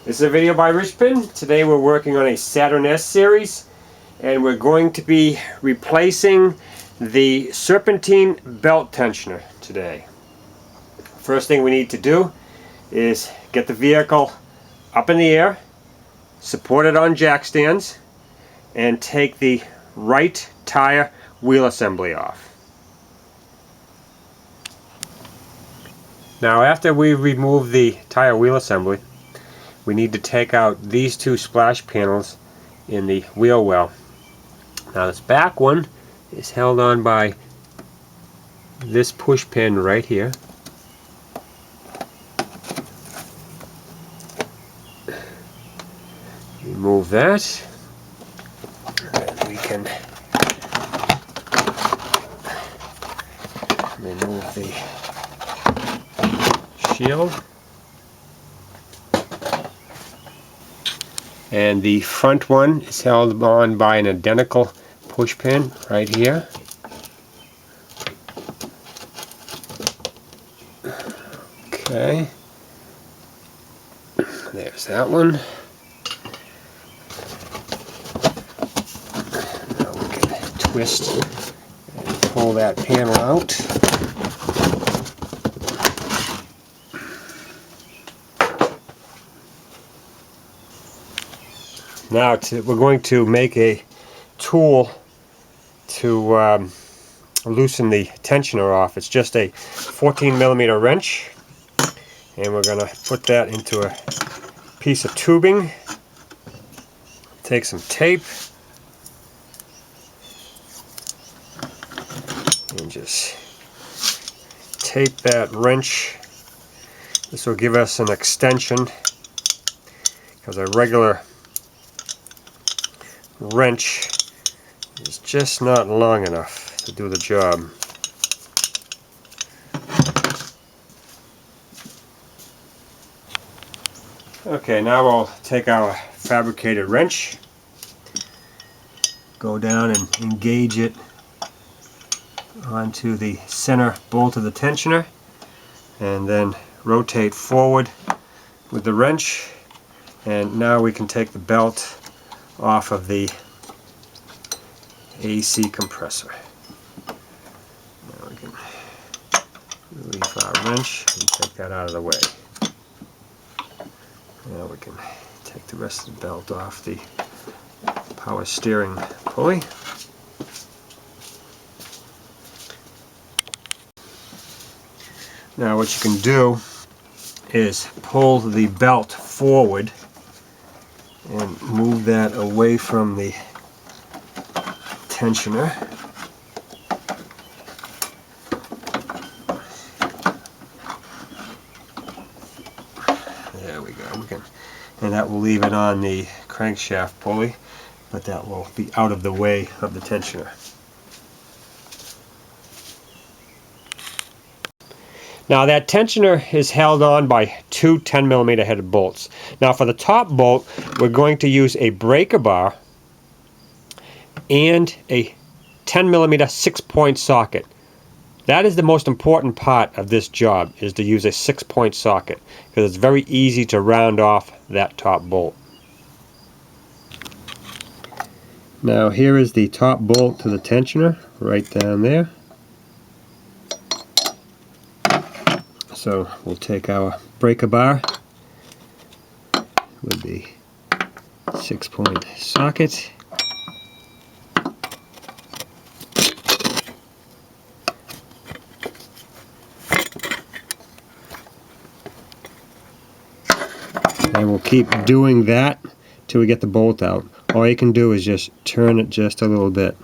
This is a video by Richpin. Today we're working on a Saturn S series, and we're going to be replacing the Serpentine belt tensioner today. First thing we need to do is get the vehicle up in the air, support it on jack stands, and take the right tire wheel assembly off. Now after we remove the tire wheel assembly, we need to take out these two splash panels in the wheel well. Now this back one is held on by this push pin right here. Remove that, and we can remove the shield. And the front one is held on by an identical push pin right here. Okay, there's that one. Now we can twist and pull that panel out. Now we're going to make a tool to loosen the tensioner off. It's just a 14mm wrench, and we're going to put that into a piece of tubing. Take some tape and just tape that wrench. This will give us an extension, because a regular wrench is just not long enough to do the job. Okay, now we'll take our fabricated wrench, go down and engage it onto the center bolt of the tensioner, and then rotate forward with the wrench, and now we can take the belt off of the AC compressor. Now we can release our wrench and take that out of the way. Now we can take the rest of the belt off the power steering pulley. Now what you can do is pull the belt forward and move that away from the tensioner. There we go. And that will leave it on the crankshaft pulley, but that will be out of the way of the tensioner. Now that tensioner is held on by two 10mm headed bolts. Now for the top bolt, we're going to use a breaker bar and a 10mm 6-point socket. That is the most important part of this job, is to use a 6-point socket, because it's very easy to round off that top bolt. Now here is the top bolt to the tensioner, right down there. So we'll take our breaker bar with the 6-point socket, and we'll keep doing that till we get the bolt out. All you can do is just turn it just a little bit.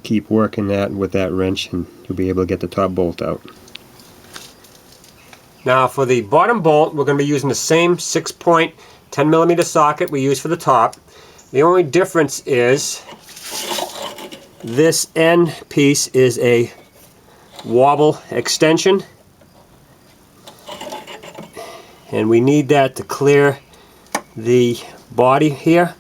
Keep working that with that wrench, and you'll be able to get the top bolt out. Now for the bottom bolt, we're going to be using the same 6-point 10mm socket we used for the top. The only difference is this end piece is a wobble extension, and we need that to clear the body here.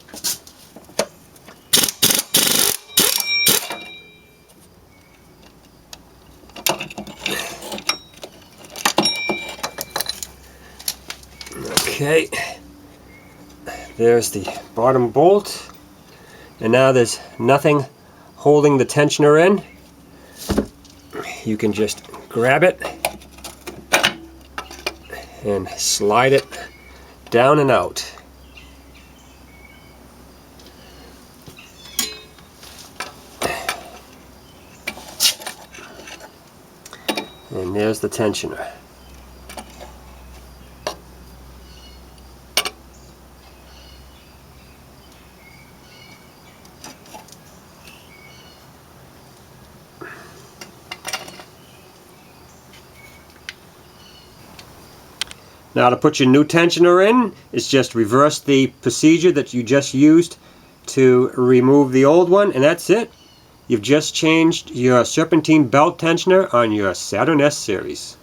Okay, there's the bottom bolt, and now there's nothing holding the tensioner in. You can just grab it and slide it down and out. And there's the tensioner. Now to put your new tensioner in, is just reverse the procedure that you just used to remove the old one, and that's it. You've just changed your serpentine belt tensioner on your Saturn S series.